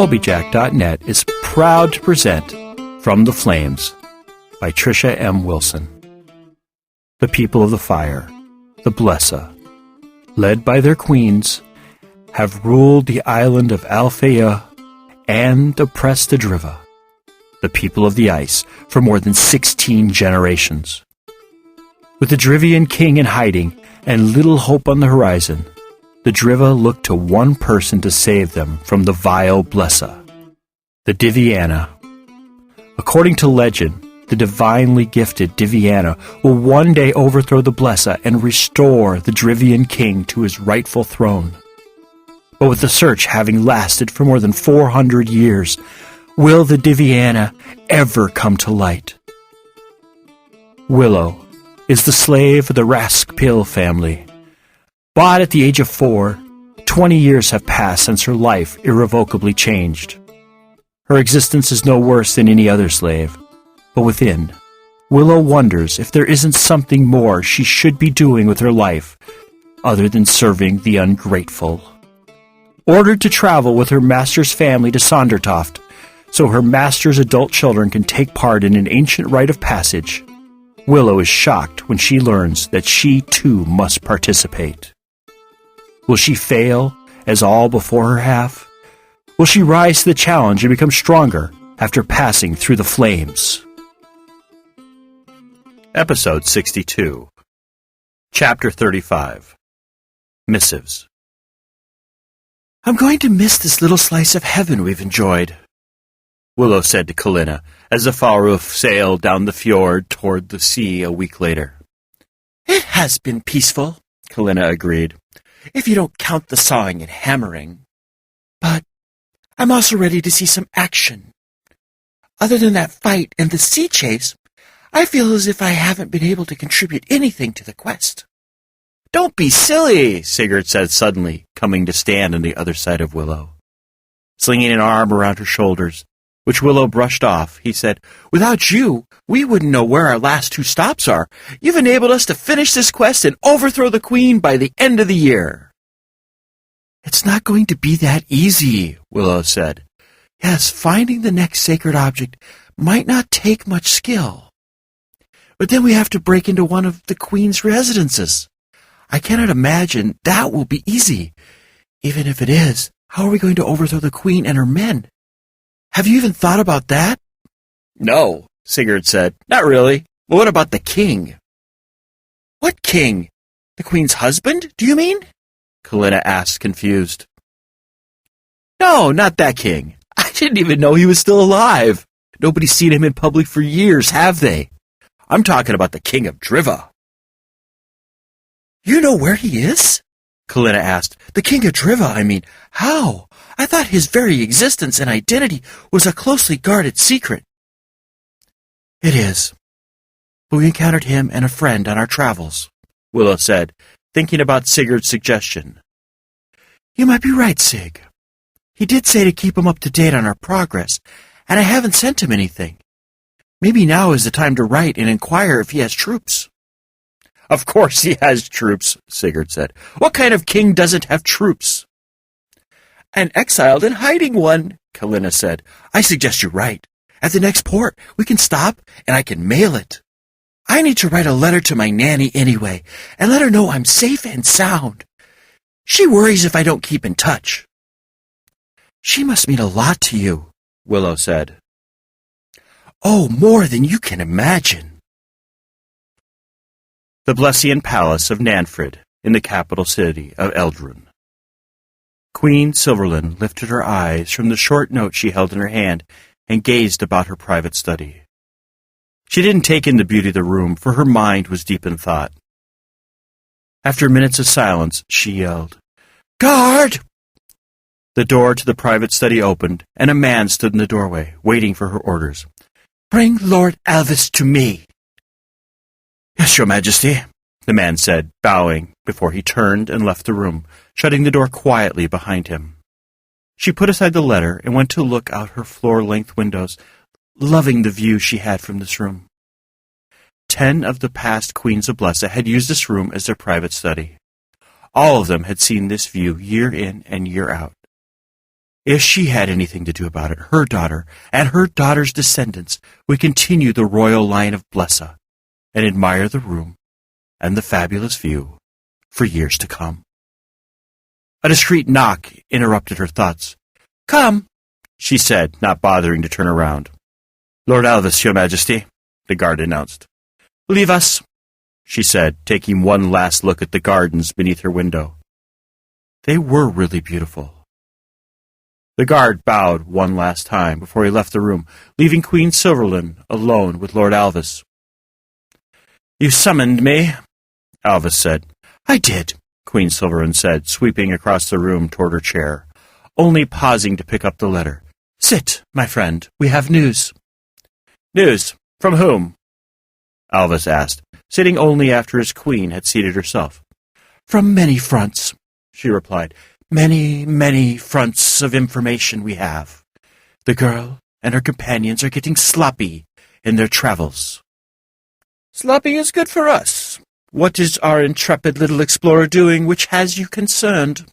Colbyjack.net is proud to present From the Flames by Trisha M. Wilson. The people of the fire, the Blesa, led by their queens, have ruled the island of Alfeyju and oppressed the Driva, the people of the ice, for more than 16 generations. With the Drivian King in hiding and little hope on the horizon, the Driva looked to one person to save them from the vile Blesa, the Diviana. According to legend, the divinely gifted Diviana will one day overthrow the Blesa and restore the Drivian King to his rightful throne. But with the search having lasted for more than 400 years, will the Diviana ever come to light? Willow is the slave of the Raskpil family. Bought at the age of 4, 20 years have passed since her life irrevocably changed. Her existence is no worse than any other slave, but within, Willow wonders if there isn't something more she should be doing with her life other than serving the ungrateful. Ordered to travel with her master's family to Sondertoft, so her master's adult children can take part in an ancient rite of passage, Willow is shocked when she learns that she too must participate. Will she fail, as all before her have? Will she rise to the challenge and become stronger after passing through the flames? Episode 62, Chapter 35, Missives. I'm going to miss this little slice of heaven we've enjoyed, Willow said to Kalina as the Falruf sailed down the fjord toward the sea a week later. It has been peaceful, Kalina agreed, if you don't count the sawing and hammering. But I'm also ready to see some action. Other than that fight and the sea chase, I feel as if I haven't been able to contribute anything to the quest. Don't be silly, Sigurd said suddenly, coming to stand on the other side of Willow. Slinging an arm around her shoulders, which Willow brushed off, he said, Without you, we wouldn't know where our last 2 stops are. You've enabled us to finish this quest and overthrow the Queen by the end of the year. It's not going to be that easy, Willow said. Yes, finding the next sacred object might not take much skill. But then we have to break into one of the Queen's residences. I cannot imagine that will be easy. Even if it is, how are we going to overthrow the Queen and her men? Have you even thought about that? No, Sigurd said. Not really. But what about the king? What king? The Queen's husband, do you mean? Kalina asked, confused. No, not that king. I didn't even know he was still alive. Nobody's seen him in public for years, have they? I'm talking about the king of Driva. You know where he is? Kalina asked. The king of Driva, I mean. How? I thought his very existence and identity was a closely guarded secret. It is. But we encountered him and a friend on our travels, Willow said, thinking about Sigurd's suggestion. You might be right, Sig. He did say to keep him up to date on our progress, and I haven't sent him anything. Maybe now is the time to write and inquire if he has troops. Of course he has troops, Sigurd said. What kind of king doesn't have troops? An exiled and hiding one, Kalina said. I suggest you write. At the next port, we can stop and I can mail it. I need to write a letter to my nanny anyway, and let her know I'm safe and sound. She worries if I don't keep in touch. She must mean a lot to you, Willow said. Oh, more than you can imagine. The Blesian Palace of Nanfrid, in the capital city of Eldrun. Queen Silverland lifted her eyes from the short note she held in her hand and gazed about her private study. She didn't take in the beauty of the room, for her mind was deep in thought. After minutes of silence, she yelled, Guard! The door to the private study opened, and a man stood in the doorway, waiting for her orders. Bring Lord Alvis to me. Yes, Your Majesty, the man said, bowing, before he turned and left the room, shutting the door quietly behind him. She put aside the letter and went to look out her floor-length windows, loving the view she had from this room. 10 of the past queens of Blesa had used this room as their private study. All of them had seen this view year in and year out. If she had anything to do about it, her daughter and her daughter's descendants would continue the royal line of Blesa and admire the room and the fabulous view for years to come. A discreet knock interrupted her thoughts. "Come," she said, not bothering to turn around. "Lord Alvis, Your Majesty," the guard announced. "Leave us," she said, taking one last look at the gardens beneath her window. They were really beautiful. The guard bowed one last time before he left the room, leaving Queen Silverland alone with Lord Alvis. "You summoned me," Alvis said. "I did," Queen Silverland said, sweeping across the room toward her chair, only pausing to pick up the letter. "Sit, my friend. We have news." "News? From whom?" Alvis asked, sitting only after his queen had seated herself. "From many fronts," she replied. "Many, many fronts of information we have. The girl and her companions are getting sloppy in their travels." "Sloppy is good for us. What is our intrepid little explorer doing which has you concerned?"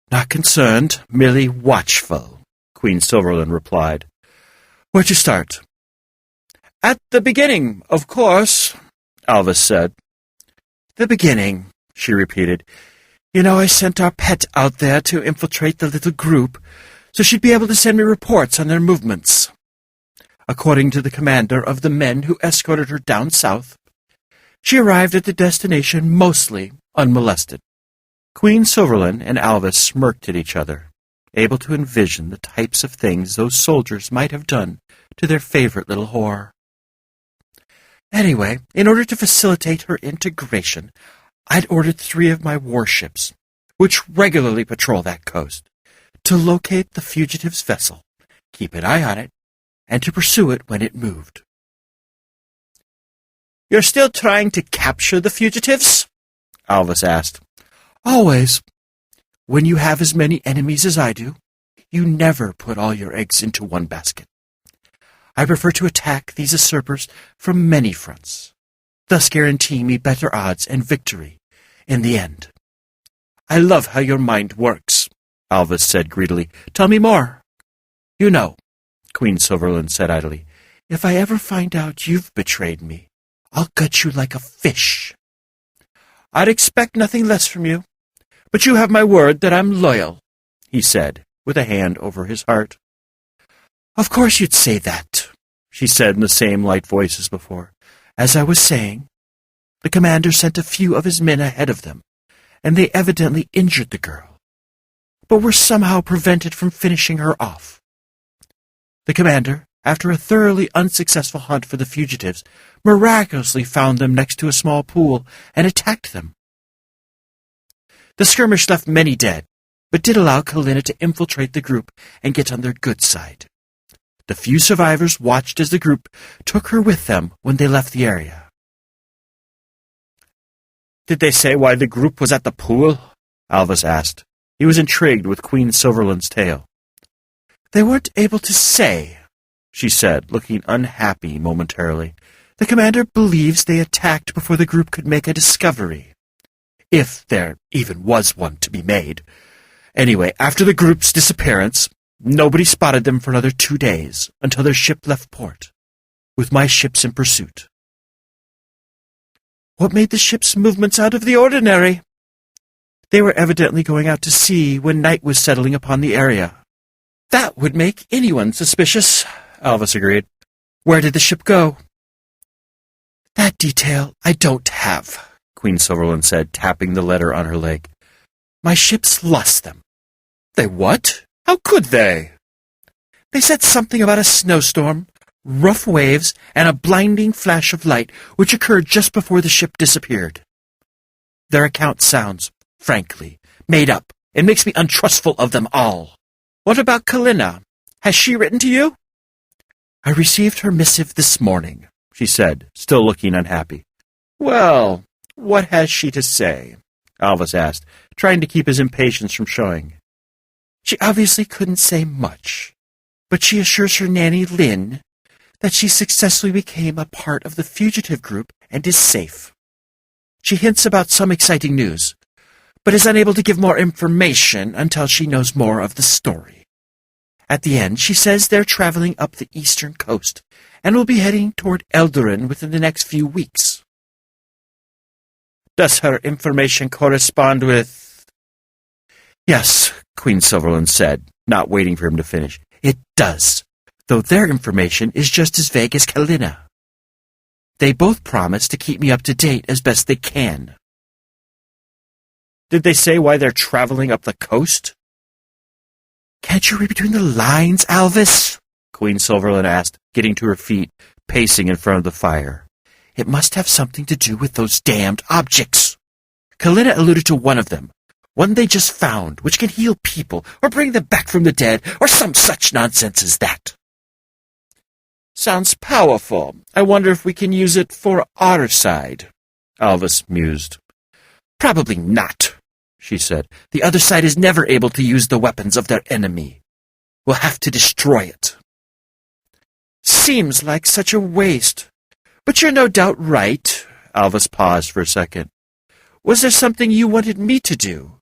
"Not concerned, merely watchful," Queen Silverland replied. "Where to start?" "At the beginning, of course," Alvis said. "The beginning," she repeated. "You know, I sent our pet out there to infiltrate the little group, so she'd be able to send me reports on their movements. According to the commander of the men who escorted her down south, she arrived at the destination mostly unmolested." Queen Silverland and Alvis smirked at each other, able to envision the types of things those soldiers might have done to their favorite little whore. "Anyway, in order to facilitate her integration, I'd ordered 3 of my warships, which regularly patrol that coast, to locate the fugitive's vessel, keep an eye on it, and to pursue it when it moved." "You're still trying to capture the fugitives?" Alvis asked. "Always. When you have as many enemies as I do, you never put all your eggs into one basket. I prefer to attack these usurpers from many fronts, thus guaranteeing me better odds and victory in the end." "I love how your mind works," Alvis said greedily. "Tell me more." "You know," Queen Silverland said idly, "if I ever find out you've betrayed me, I'll gut you like a fish." "I'd expect nothing less from you, but you have my word that I'm loyal," he said, with a hand over his heart. "Of course you'd say that," she said in the same light voice as before. "As I was saying, the commander sent a few of his men ahead of them, and they evidently injured the girl, but were somehow prevented from finishing her off. The commander, after a thoroughly unsuccessful hunt for the fugitives, miraculously found them next to a small pool and attacked them. The skirmish left many dead, but did allow Kalina to infiltrate the group and get on their good side. The few survivors watched as the group took her with them when they left the area." "Did they say why the group was at the pool?" Alvis asked. He was intrigued with Queen Silverland's tale. "They weren't able to say," she said, looking unhappy momentarily. "The commander believes they attacked before the group could make a discovery, if there even was one to be made. Anyway, after the group's disappearance, nobody spotted them for another 2 days, until their ship left port, with my ships in pursuit." "What made the ship's movements out of the ordinary?" "They were evidently going out to sea when night was settling upon the area." "That would make anyone suspicious," Alvis agreed. "Where did the ship go?" "That detail I don't have," Queen Silverland said, tapping the letter on her leg. "My ships lost them." "They what? How could they?" "They said something about a snowstorm, rough waves, and a blinding flash of light which occurred just before the ship disappeared. Their account sounds, frankly, made up, and makes me untrustful of them all." "What about Kalina? Has she written to you?" "I received her missive this morning," she said, still looking unhappy. "Well, what has she to say?" Alvis asked, trying to keep his impatience from showing. "She obviously couldn't say much, but she assures her nanny, Lynn, that she successfully became a part of the fugitive group and is safe. She hints about some exciting news, but is unable to give more information until she knows more of the story. At the end, she says they're traveling up the eastern coast and will be heading toward Eldarin within the next few weeks. Does her information correspond with... Yes, Queen Silverland said, not waiting for him to finish. It does, though their information is just as vague as Kalina. They both promise to keep me up to date as best they can. Did they say why they're traveling up the coast? Can't you read between the lines, Alvis? Queen Silverland asked, getting to her feet, pacing in front of the fire. It must have something to do with those damned objects. Kalina alluded to one of them, one they just found, which can heal people or bring them back from the dead, or some such nonsense as that. Sounds powerful. I wonder if we can use it for our side, Alvis mused. Probably not, she said. The other side is never able to use the weapons of their enemy. We'll have to destroy it. Seems like such a waste. But you're no doubt right. Alvis paused for a second. Was there something you wanted me to do,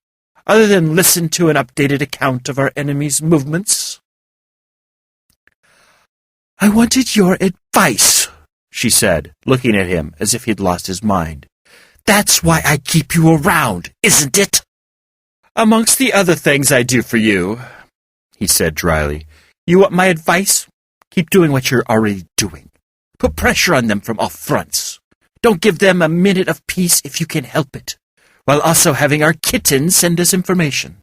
other than listen to an updated account of our enemy's movements? I wanted your advice, she said, looking at him as if he'd lost his mind. That's why I keep you around, isn't it? Amongst the other things I do for you, he said dryly. You want my advice? Keep doing what you're already doing. Put pressure on them from all fronts. Don't give them a minute of peace if you can help it, while also having our kittens send us information.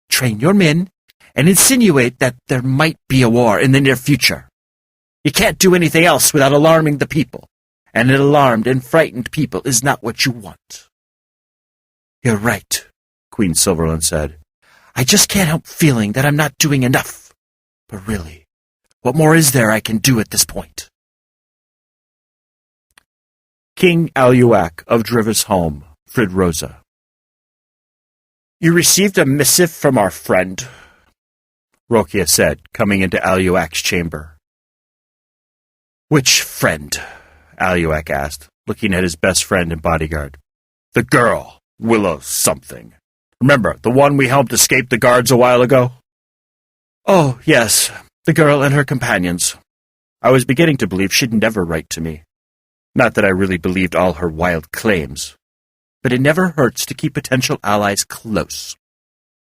Train your men and insinuate that there might be a war in the near future. You can't do anything else without alarming the people, and an alarmed and frightened people is not what you want. You're right, Queen Silverland said. I just can't help feeling that I'm not doing enough. But really, what more is there I can do at this point? King Aluak of Driva's home, Fridrosa. You received a missive from our friend, Rokia said, coming into Aluak's chamber. Which friend? Aluak asked, looking at his best friend and bodyguard. The girl, Willow something. Remember, the one we helped escape the guards a while ago? Oh, yes, the girl and her companions. I was beginning to believe she'd never write to me. Not that I really believed all her wild claims, but it never hurts to keep potential allies close,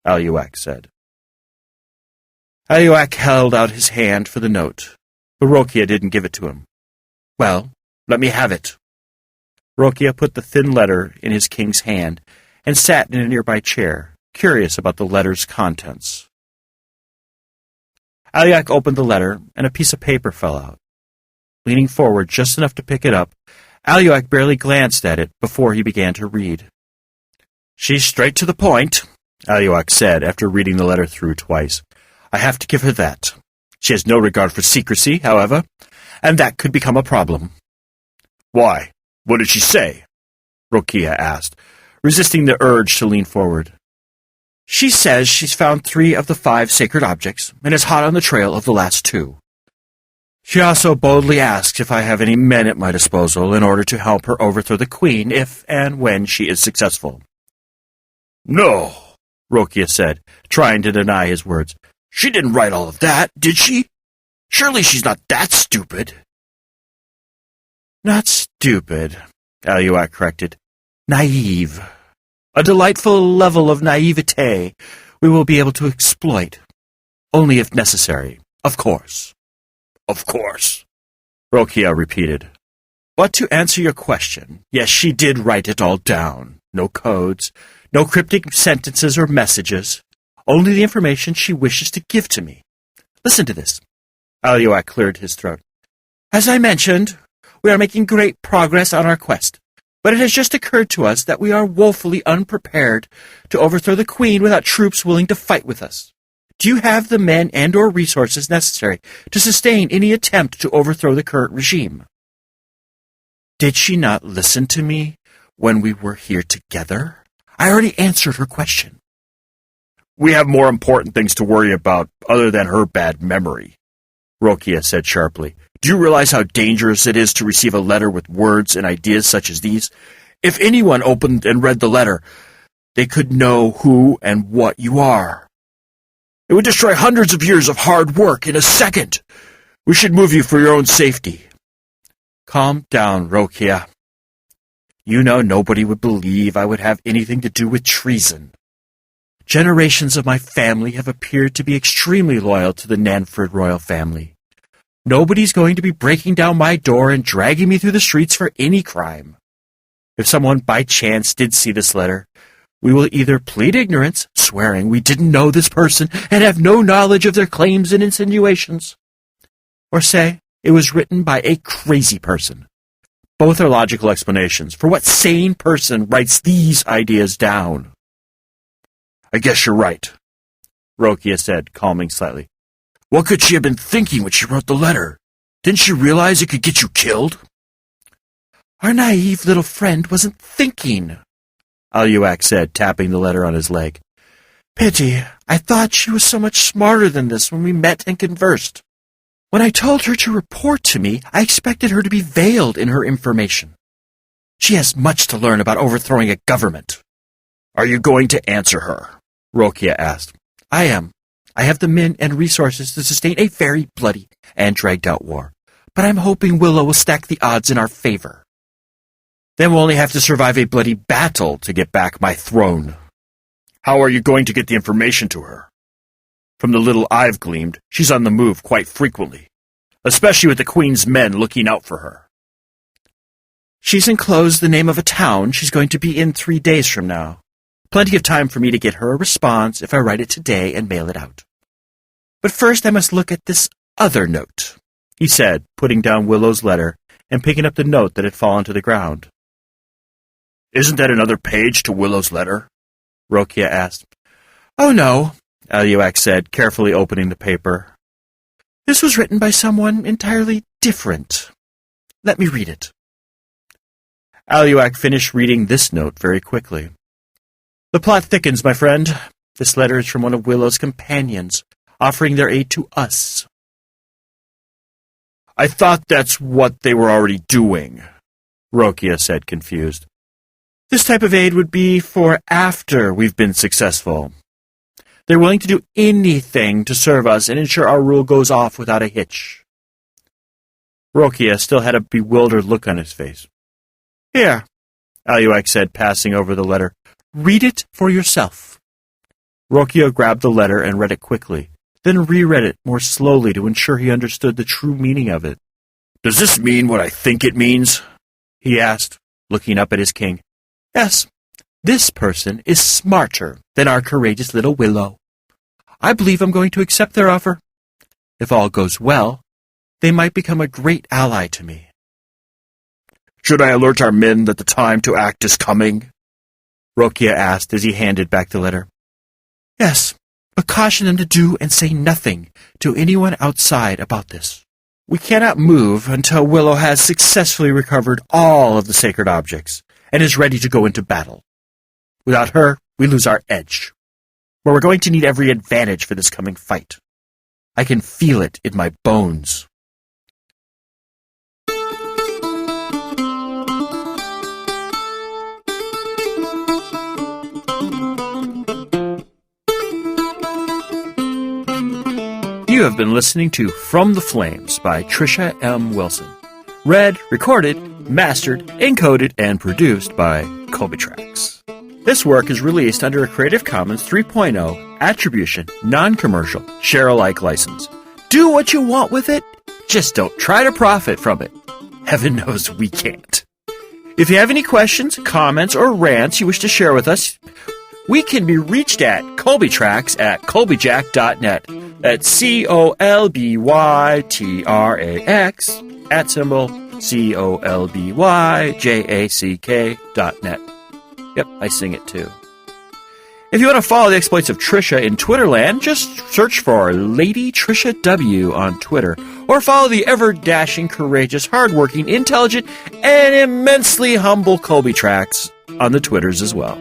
Aluak said. Aluak held out his hand for the note, but Rokia didn't give it to him. Well, let me have it. Rokia put the thin letter in his king's hand and sat in a nearby chair, curious about the letter's contents. Aluak opened the letter, and a piece of paper fell out. Leaning forward just enough to pick it up, Aluak barely glanced at it before he began to read. She's straight to the point, Aluak said after reading the letter through twice. I have to give her that. She has no regard for secrecy, however, and that could become a problem. Why? What did she say? Rokia asked, resisting the urge to lean forward. She says she's found 3 of the 5 sacred objects and is hot on the trail of the last 2. She also boldly asks if I have any men at my disposal in order to help her overthrow the queen if and when she is successful. No, Rokia said, trying to deny his words. She didn't write all of that, did she? Surely she's not that stupid. Not stupid, Aluak corrected. Naive. A delightful level of naivete we will be able to exploit. Only if necessary, of course. Of course, Rokia repeated. But to answer your question, yes, she did write it all down. No codes, no cryptic sentences or messages. Only the information she wishes to give to me. Listen to this. Aluak cleared his throat. As I mentioned, we are making great progress on our quest, but it has just occurred to us that we are woefully unprepared to overthrow the queen without troops willing to fight with us. Do you have the men and or resources necessary to sustain any attempt to overthrow the current regime? Did she not listen to me when we were here together? I already answered her question. We have more important things to worry about other than her bad memory, Rokia said sharply. Do you realize how dangerous it is to receive a letter with words and ideas such as these? If anyone opened and read the letter, they could know who and what you are. It would destroy hundreds of years of hard work in a second. We should move you for your own safety. Calm down, Rokia. You know nobody would believe I would have anything to do with treason. Generations of my family have appeared to be extremely loyal to the Nanford royal family. Nobody's going to be breaking down my door and dragging me through the streets for any crime. If someone by chance did see this letter, we will either plead ignorance, swearing we didn't know this person and have no knowledge of their claims and insinuations, or say it was written by a crazy person. Both are logical explanations for what sane person writes these ideas down. I guess you're right, Rokia said, calming slightly. What could she have been thinking when she wrote the letter? Didn't she realize it could get you killed? Our naive little friend wasn't thinking, Aluak said, tapping the letter on his leg. Pity, I thought she was so much smarter than this when we met and conversed. When I told her to report to me, I expected her to be veiled in her information. She has much to learn about overthrowing a government. Are you going to answer her? Rokia asked. I am. I have the men and resources to sustain a very bloody and dragged-out war, but I'm hoping Willow will stack the odds in our favor. Then we'll only have to survive a bloody battle to get back my throne. How are you going to get the information to her? From the little I've gleaned, she's on the move quite frequently, especially with the Queen's men looking out for her. She's enclosed the name of a town she's going to be in 3 days from now. Plenty of time for me to get her a response if I write it today and mail it out. But first I must look at this other note, he said, putting down Willow's letter and picking up the note that had fallen to the ground. Isn't that another page to Willow's letter? Rokia asked. Oh, no, Aluak said, carefully opening the paper. This was written by someone entirely different. Let me read it. Aluak finished reading this note very quickly. The plot thickens, my friend. This letter is from one of Willow's companions, offering their aid to us. I thought that's what they were already doing, Rokia said, confused. This type of aid would be for after we've been successful. They're willing to do anything to serve us and ensure our rule goes off without a hitch. Rokia still had a bewildered look on his face. Here, Aluak said, passing over the letter. Read it for yourself. Rokia grabbed the letter and read it quickly, then reread it more slowly to ensure he understood the true meaning of it. Does this mean what I think it means? He asked, looking up at his king. Yes, this person is smarter than our courageous little Willow. I believe I'm going to accept their offer. If all goes well, they might become a great ally to me. Should I alert our men that the time to act is coming? Rokia asked as he handed back the letter. Yes, but caution them to do and say nothing to anyone outside about this. We cannot move until Willow has successfully recovered all of the sacred objects and is ready to go into battle. Without her, we lose our edge. But we're going to need every advantage for this coming fight. I can feel it in my bones. You have been listening to From the Flames by Trisha M. Wilson. Read, recorded, mastered, encoded, and produced by Colbyjack.net. This work is released under a Creative Commons 3.0 Attribution, Non-Commercial, Share-alike license. Do what you want with it, just don't try to profit from it. Heaven knows we can't. If you have any questions, comments, or rants you wish to share with us, we can be reached at Colbyjack at Colbyjack.net. That's COLBYTRAX @COLBYJACK.net. Yep, I sing it too. If you want to follow the exploits of Trisha in Twitterland, just search for Lady Trisha W on Twitter, or follow the ever-dashing, courageous, hardworking, intelligent, and immensely humble Colbyjack on the Twitters as well.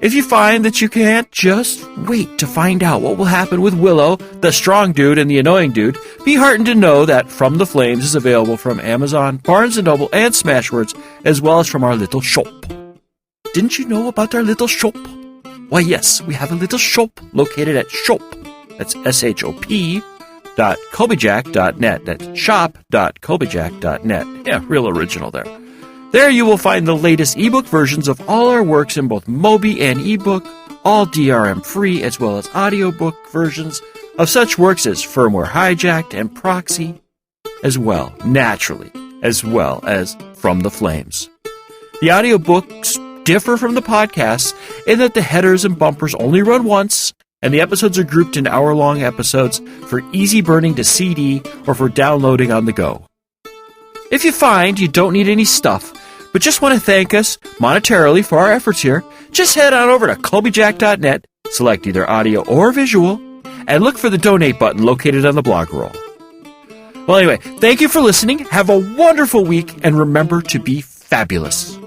If you find that you can't just wait to find out what will happen with Willow, the strong dude and the annoying dude, be heartened to know that From the Flames is available from Amazon, Barnes & Noble, and Smashwords, as well as from our little shop. didn't you know about our little shop? Why, yes, we have a little shop located at shop. That's shop. Colbyjack.net. That's shop.colbyjack.net. Yeah, real original there. There you will find the latest ebook versions of all our works in both Mobi and ebook, all DRM free, as well as audiobook versions of such works as Firmware Hijacked and Proxy, as well, naturally, as well as From the Flames. The audiobooks differ from the podcasts in that the headers and bumpers only run once, and the episodes are grouped in hour-long episodes for easy burning to CD or for downloading on the go. If you find you don't need any stuff, but just want to thank us monetarily for our efforts here, just head on over to Colbyjack.net, select either audio or visual, and look for the donate button located on the blog roll. Well, anyway, thank you for listening. Have a wonderful week, and remember to be fabulous.